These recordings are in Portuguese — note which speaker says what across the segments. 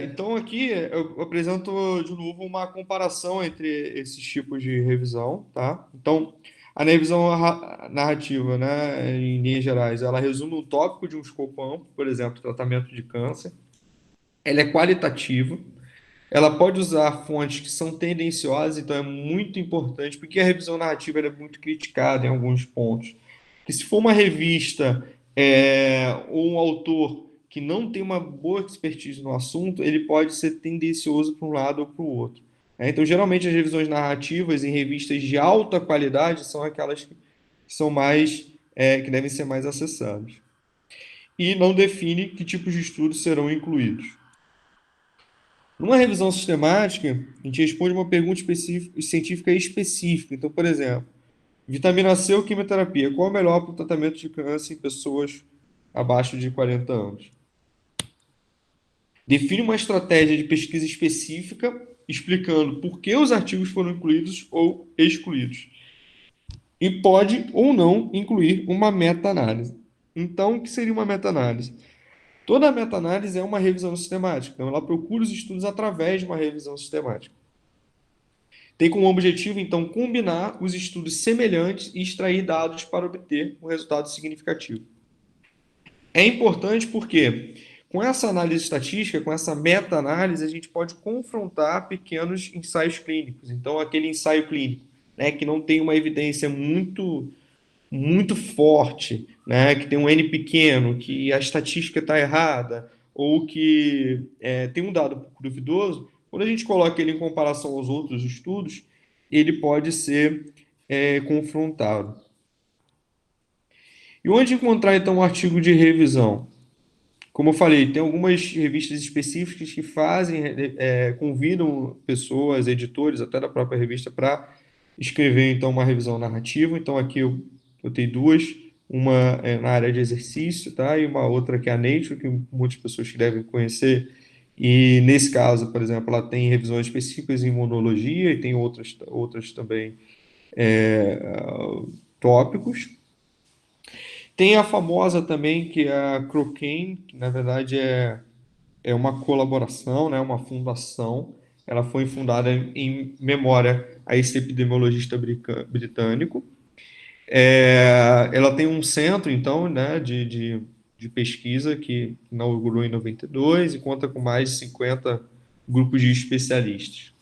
Speaker 1: Então, aqui eu apresento de novo uma comparação entre esses tipos de revisão, tá? Então, a revisão narrativa, né, em linhas gerais, ela resume um tópico de um escopo amplo, por exemplo, tratamento de câncer. Ela é qualitativa, ela pode usar fontes que são tendenciosas, então é muito importante, porque a revisão narrativa ela é muito criticada em alguns pontos. Que se for uma revista ou um autor que não tem uma boa expertise no assunto, ele pode ser tendencioso para um lado ou para o outro. Então, geralmente, as revisões narrativas em revistas de alta qualidade são aquelas que são mais, que devem ser mais acessadas. E não define que tipos de estudos serão incluídos. Numa revisão sistemática, a gente responde uma pergunta científica específica. Então, por exemplo, vitamina C ou quimioterapia, qual é o melhor para o tratamento de câncer em pessoas abaixo de 40 anos? Define uma estratégia de pesquisa específica, explicando por que os artigos foram incluídos ou excluídos. E pode ou não incluir uma meta-análise. Então, o que seria uma meta-análise? Toda meta-análise é uma revisão sistemática. Então, ela procura os estudos através de uma revisão sistemática. Tem como objetivo, então, combinar os estudos semelhantes e extrair dados para obter um resultado significativo. É importante porque, com essa análise estatística, com essa meta-análise, a gente pode confrontar pequenos ensaios clínicos. Então, aquele ensaio clínico, né, que não tem uma evidência muito forte, né, que tem um N pequeno, que a estatística está errada, ou que tem um dado pouco duvidoso, quando a gente coloca ele em comparação aos outros estudos, ele pode ser confrontado. E onde encontrar, então, um artigo de revisão? Como eu falei, tem algumas revistas específicas que convidam pessoas, editores, até da própria revista, para escrever, então, uma revisão narrativa. Então, aqui eu tenho duas, uma na área de exercício, tá? E uma outra que é a Nature, que muitas pessoas que devem conhecer. E, nesse caso, por exemplo, ela tem revisões específicas em imunologia e tem outras também é, tópicos. Tem a famosa também, que é a Cochrane, que na verdade é uma colaboração, né, uma fundação. Ela foi fundada em memória a esse epidemiologista britânico. Ela tem um centro, então, né, de pesquisa que inaugurou em 92 e conta com mais de 50 grupos de especialistas.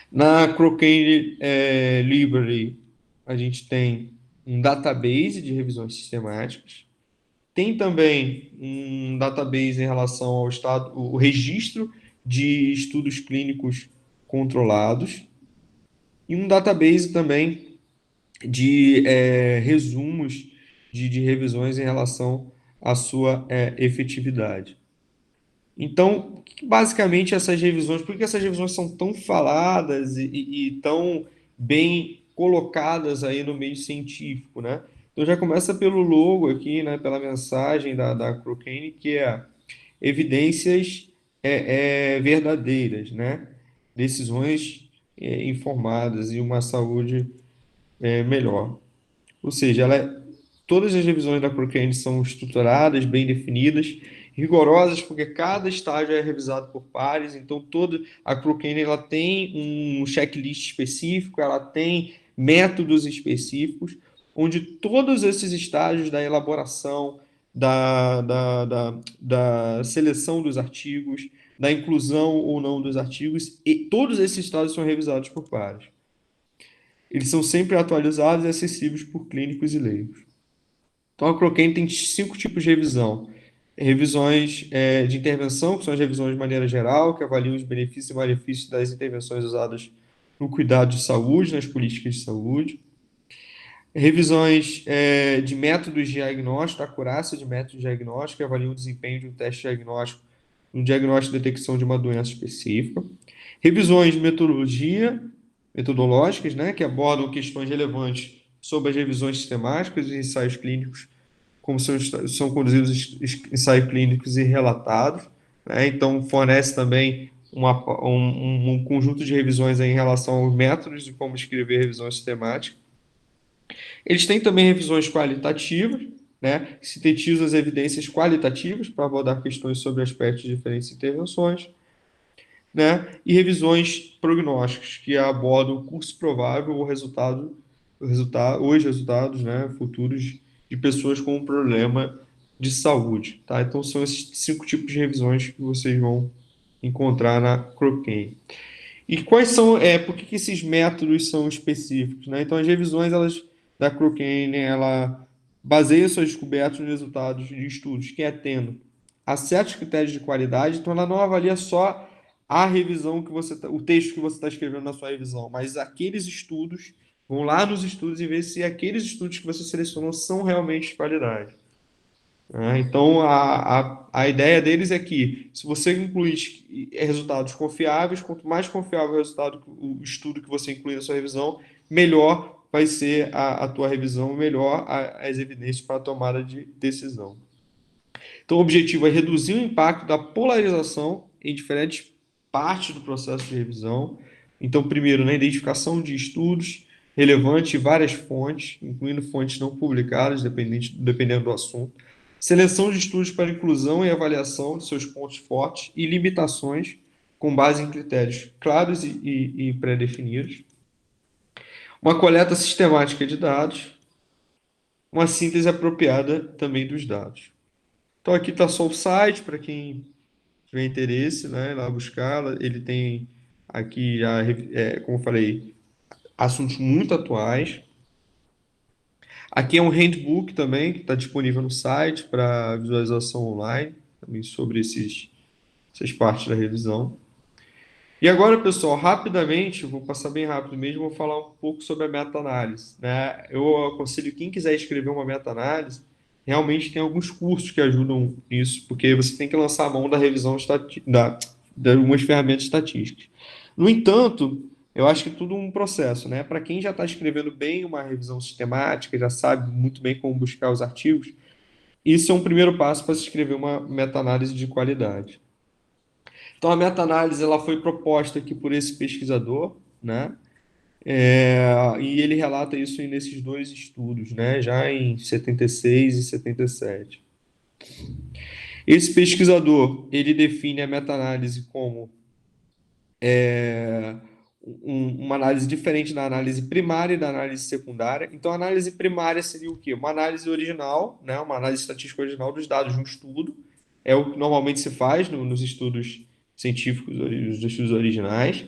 Speaker 1: Na Cochrane Library, a gente tem um database de revisões sistemáticas. Tem também um database em relação ao estado, o registro de estudos clínicos controlados e um database também de resumos de revisões em relação à sua efetividade. Então, basicamente, essas revisões, por que essas revisões são tão faladas e tão bem colocadas aí no meio científico, né? Então, já começa pelo logo aqui, né? Pela mensagem da Cochrane, que é evidências verdadeiras, né? Decisões informadas e uma saúde melhor. Ou seja, todas as revisões da Cochrane são estruturadas, bem definidas, rigorosas, porque cada estágio é revisado por pares, então toda a Cochrane ela tem um checklist específico, ela tem métodos específicos, onde todos esses estágios da elaboração, da seleção dos artigos, da inclusão ou não dos artigos, e todos esses estágios são revisados por pares. Eles são sempre atualizados e acessíveis por clínicos e leigos. Então, a Cochrane tem 5 tipos de revisão. Revisões de intervenção, que são as revisões de maneira geral, que avaliam os benefícios e malefícios das intervenções usadas no cuidado de saúde, nas políticas de saúde. Revisões de métodos de diagnóstico, acurácia de métodos de diagnóstico, que avaliam o desempenho de um teste diagnóstico no diagnóstico e detecção de uma doença específica. Revisões de metodológicas, né, que abordam questões relevantes sobre as revisões sistemáticas e ensaios clínicos, como são conduzidos ensaios clínicos e relatados, né? Então, fornece também um conjunto de revisões aí em relação aos métodos de como escrever revisões sistemáticas. Eles têm também revisões qualitativas, né, que sintetiza as evidências qualitativas para abordar questões sobre aspectos de diferentes intervenções, né, e revisões prognósticas, que abordam o curso provável ou os resultados, né, futuros de pessoas com um problema de saúde. Tá? Então, são esses 5 tipos de revisões que vocês vão encontrar na Cochrane. E quais são, por que esses métodos são específicos, né? Então, as revisões da Cochrane, ela baseia suas descobertas nos resultados de estudos que atendam a certos critérios de qualidade, então ela não avalia só a revisão o texto que você está escrevendo na sua revisão, mas aqueles estudos, vão lá nos estudos e ver se aqueles estudos que você selecionou são realmente de qualidade. Então, a ideia deles é que, se você incluir resultados confiáveis, quanto mais confiável o estudo que você inclui na sua revisão, melhor vai ser a tua revisão, melhor as evidências para a tomada de decisão. Então, o objetivo é reduzir o impacto da polarização em diferentes partes do processo de revisão. Então, primeiro, na identificação de estudos relevantes e várias fontes, incluindo fontes não publicadas, dependendo do assunto. Seleção de estudos para inclusão e avaliação de seus pontos fortes e limitações, com base em critérios claros e pré-definidos. Uma coleta sistemática de dados. Uma síntese apropriada também dos dados. Então, aqui está só o site, para quem tiver interesse, né, lá buscar. Ele tem aqui, como eu falei, assuntos muito atuais. Aqui é um handbook também, que está disponível no site para visualização online, também sobre essas partes da revisão. E agora, pessoal, rapidamente, eu vou passar bem rápido mesmo, vou falar um pouco sobre a meta-análise, né? Eu aconselho quem quiser escrever uma meta-análise, realmente tem alguns cursos que ajudam nisso, porque você tem que lançar a mão da revisão de algumas ferramentas estatísticas. No entanto, eu acho que tudo um processo, né? Para quem já está escrevendo bem uma revisão sistemática, já sabe muito bem como buscar os artigos, isso é um primeiro passo para se escrever uma meta-análise de qualidade. Então, a meta-análise ela foi proposta aqui por esse pesquisador, né? E ele relata isso nesses 2 estudos, né? Já em 76 e 77. Esse pesquisador, ele define a meta-análise como uma análise diferente da análise primária e da análise secundária. Então, a análise primária seria o quê? Uma análise original, né? Uma análise estatística original dos dados de um estudo. É o que normalmente se faz nos estudos científicos, nos estudos originais.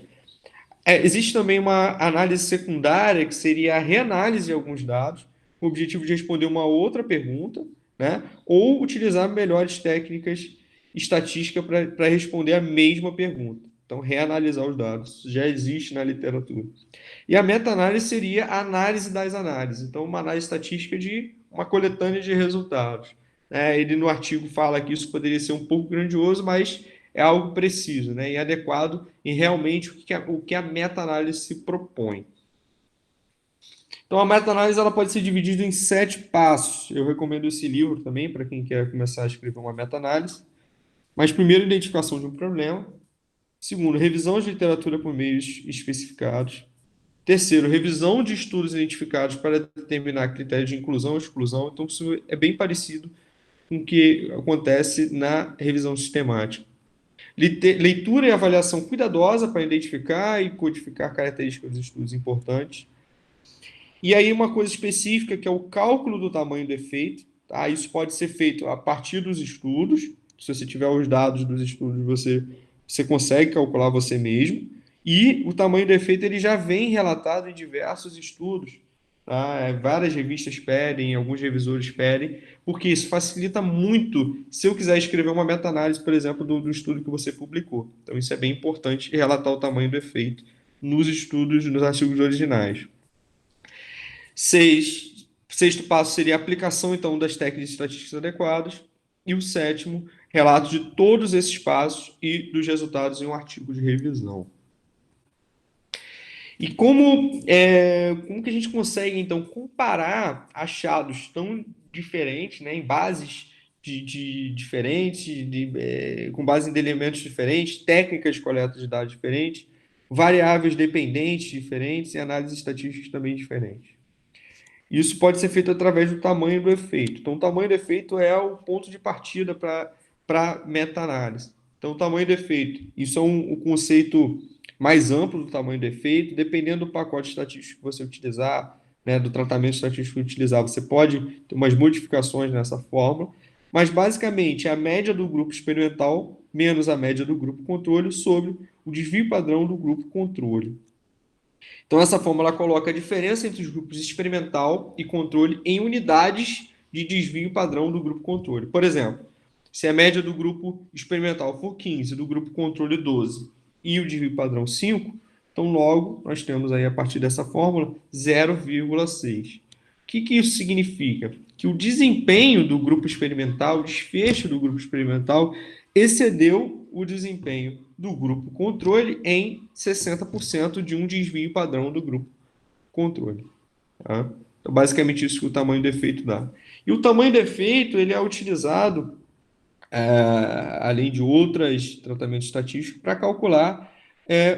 Speaker 1: Existe também uma análise secundária, que seria a reanálise de alguns dados, com o objetivo de responder uma outra pergunta, né? Ou utilizar melhores técnicas estatísticas para responder a mesma pergunta. Então, reanalisar os dados. Isso já existe na literatura. E a meta-análise seria a análise das análises. Então, uma análise estatística de uma coletânea de resultados. Ele no artigo fala que isso poderia ser um pouco grandioso, mas é algo preciso, né, e adequado em realmente o que a meta-análise se propõe. Então, a meta-análise ela pode ser dividida em 7 passos. Eu recomendo esse livro também para quem quer começar a escrever uma meta-análise. Mas, primeiro, identificação de um problema. Segundo, revisão de literatura por meios especificados. Terceiro, revisão de estudos identificados para determinar critérios de inclusão e exclusão. Então, isso é bem parecido com o que acontece na revisão sistemática. Leitura e avaliação cuidadosa para identificar e codificar características dos estudos importantes. E aí uma coisa específica que é o cálculo do tamanho do efeito. Tá? Isso pode ser feito a partir dos estudos. Se você tiver os dados dos estudos, você consegue calcular você mesmo. E o tamanho do efeito ele já vem relatado em diversos estudos. Tá? Várias revistas pedem, alguns revisores pedem, porque isso facilita muito se eu quiser escrever uma meta-análise, por exemplo, do estudo que você publicou. Então, isso é bem importante, relatar o tamanho do efeito nos estudos, nos artigos originais. Sexto passo seria a aplicação, então, das técnicas estatísticas adequadas. E o sétimo, relato de todos esses passos e dos resultados em um artigo de revisão. E como que a gente consegue, então, comparar achados tão diferentes, né, em bases diferentes, com base em elementos diferentes, técnicas de coleta de dados diferentes, variáveis dependentes diferentes e análises estatísticas também diferentes? Isso pode ser feito através do tamanho do efeito. Então, o tamanho do efeito é o ponto de partida para meta-análise. Então, o tamanho do efeito, isso é um conceito mais amplo do tamanho do efeito, dependendo do pacote estatístico que você utilizar, né, do tratamento estatístico que utilizar, você pode ter umas modificações nessa fórmula, mas basicamente é a média do grupo experimental menos a média do grupo controle sobre o desvio padrão do grupo controle. Então, essa fórmula coloca a diferença entre os grupos experimental e controle em unidades de desvio padrão do grupo controle. Por exemplo, se a média do grupo experimental for 15, do grupo controle 12 e o desvio padrão 5, então logo nós temos aí a partir dessa fórmula 0,6. O que isso significa? Que o desempenho do grupo experimental, o desfecho do grupo experimental, excedeu o desempenho do grupo controle em 60% de um desvio padrão do grupo controle. Tá? Então, basicamente isso que o tamanho do efeito dá. E o tamanho do efeito ele é utilizado, além de outros tratamentos estatísticos, para calcular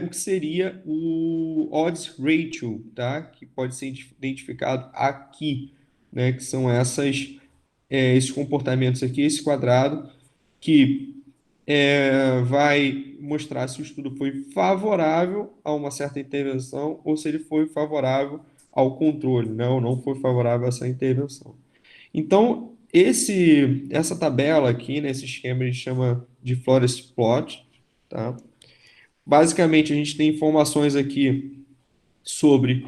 Speaker 1: o que seria o odds ratio, tá? Que pode ser identificado aqui, né? Que são esses comportamentos aqui, esse quadrado, que vai mostrar se o estudo foi favorável a uma certa intervenção ou se ele foi favorável ao controle, né, ou não foi favorável a essa intervenção. Então, essa tabela aqui, nesse esquema, a gente chama de Forest Plot, tá? Basicamente, a gente tem informações aqui sobre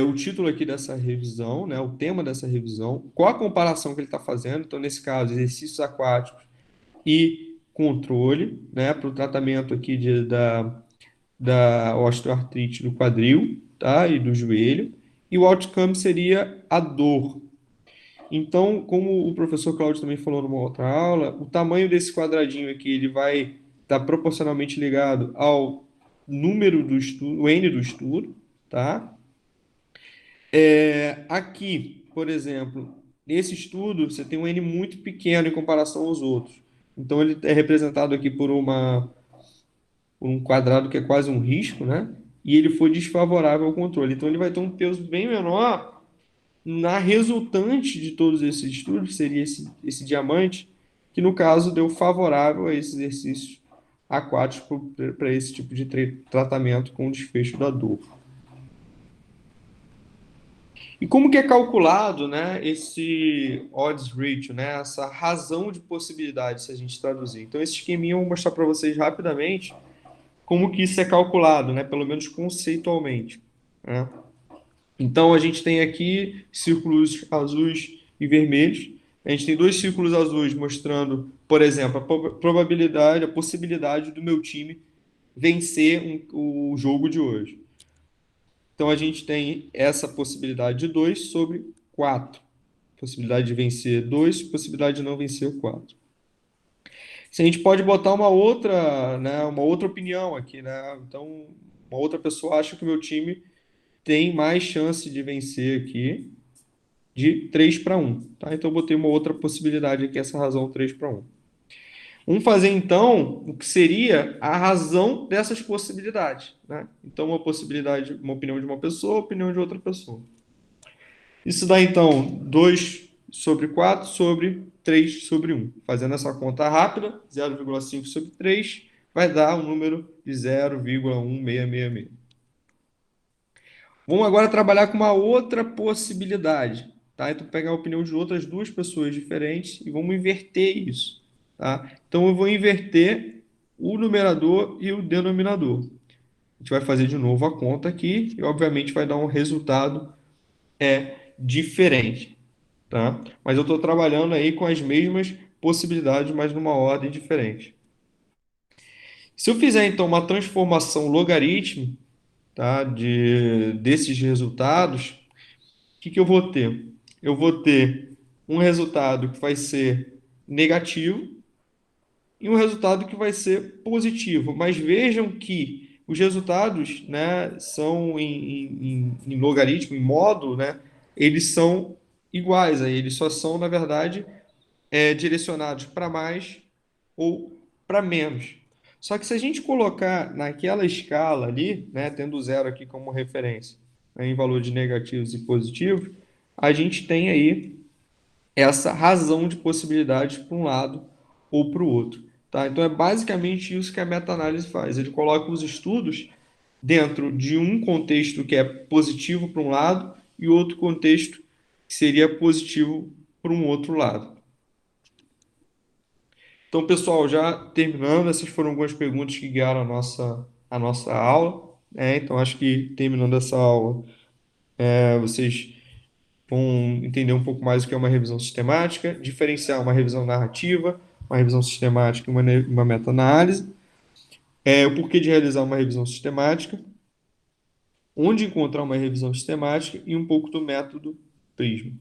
Speaker 1: o título aqui dessa revisão, né, o tema dessa revisão, qual a comparação que ele está fazendo, então, nesse caso, exercícios aquáticos e controle, né, para o tratamento aqui da osteoartrite do quadril, tá, e do joelho, e o outcome seria a dor. Então, como o professor Cláudio também falou numa outra aula, o tamanho desse quadradinho aqui, ele vai estar proporcionalmente ligado ao número do estudo, o N do estudo, tá? Aqui, por exemplo, nesse estudo, você tem um N muito pequeno em comparação aos outros. Então, ele é representado aqui por um quadrado que é quase um risco, né? E ele foi desfavorável ao controle. Então, ele vai ter um peso bem menor na resultante de todos esses estudos, que seria esse diamante, que no caso deu favorável a esses exercícios aquáticos para esse tipo de tratamento com desfecho da dor. E como que é calculado, né, esse odds ratio, né, essa razão de possibilidade, se a gente traduzir? Então, esse esqueminha eu vou mostrar para vocês rapidamente como que isso é calculado, né, pelo menos conceitualmente, né? Então, a gente tem aqui círculos azuis e vermelhos. A gente tem dois círculos azuis mostrando, por exemplo, a probabilidade, a possibilidade do meu time vencer o jogo de hoje. Então, a gente tem essa possibilidade de 2 sobre 4. Possibilidade de vencer 2, possibilidade de não vencer 4. Se a gente pode botar uma outra, né, uma outra opinião aqui, né? Então, uma outra pessoa acha que o meu time tem mais chance de vencer aqui de 3-1, tá? Então, eu botei uma outra possibilidade aqui, essa razão 3-1. Vamos fazer, então, o que seria a razão dessas possibilidades, né? Então, uma possibilidade, uma opinião de uma pessoa, opinião de outra pessoa. Isso dá, então, 2 sobre 4 sobre 3 sobre 1. Fazendo essa conta rápida, 0,5 sobre 3 vai dar um número de 0,1666. Vamos agora trabalhar com uma outra possibilidade, tá? Então, pegar a opinião de outras duas pessoas diferentes e vamos inverter isso, tá? Então, eu vou inverter o numerador e o denominador. A gente vai fazer de novo a conta aqui e, obviamente, vai dar um resultado diferente, tá? Mas eu estou trabalhando aí com as mesmas possibilidades, mas numa ordem diferente. Se eu fizer, então, uma transformação logarítmica, tá, desses resultados, o que eu vou ter? Eu vou ter um resultado que vai ser negativo e um resultado que vai ser positivo. Mas vejam que os resultados, né, são em logaritmo, em módulo, né, eles são iguais. Aí eles só são, na verdade, direcionados para mais ou para menos. Só que se a gente colocar naquela escala ali, né, tendo zero aqui como referência, né, em valor de negativos e positivos, a gente tem aí essa razão de possibilidades para um lado ou para o outro. Tá? Então é basicamente isso que a meta-análise faz. Ele coloca os estudos dentro de um contexto que é positivo para um lado e outro contexto que seria positivo para um outro lado. Então, pessoal, já terminando, essas foram algumas perguntas que guiaram a nossa aula. Então, acho que terminando essa aula, vocês vão entender um pouco mais o que é uma revisão sistemática, diferenciar uma revisão narrativa, uma revisão sistemática e uma meta-análise, o porquê de realizar uma revisão sistemática, onde encontrar uma revisão sistemática e um pouco do método Prisma.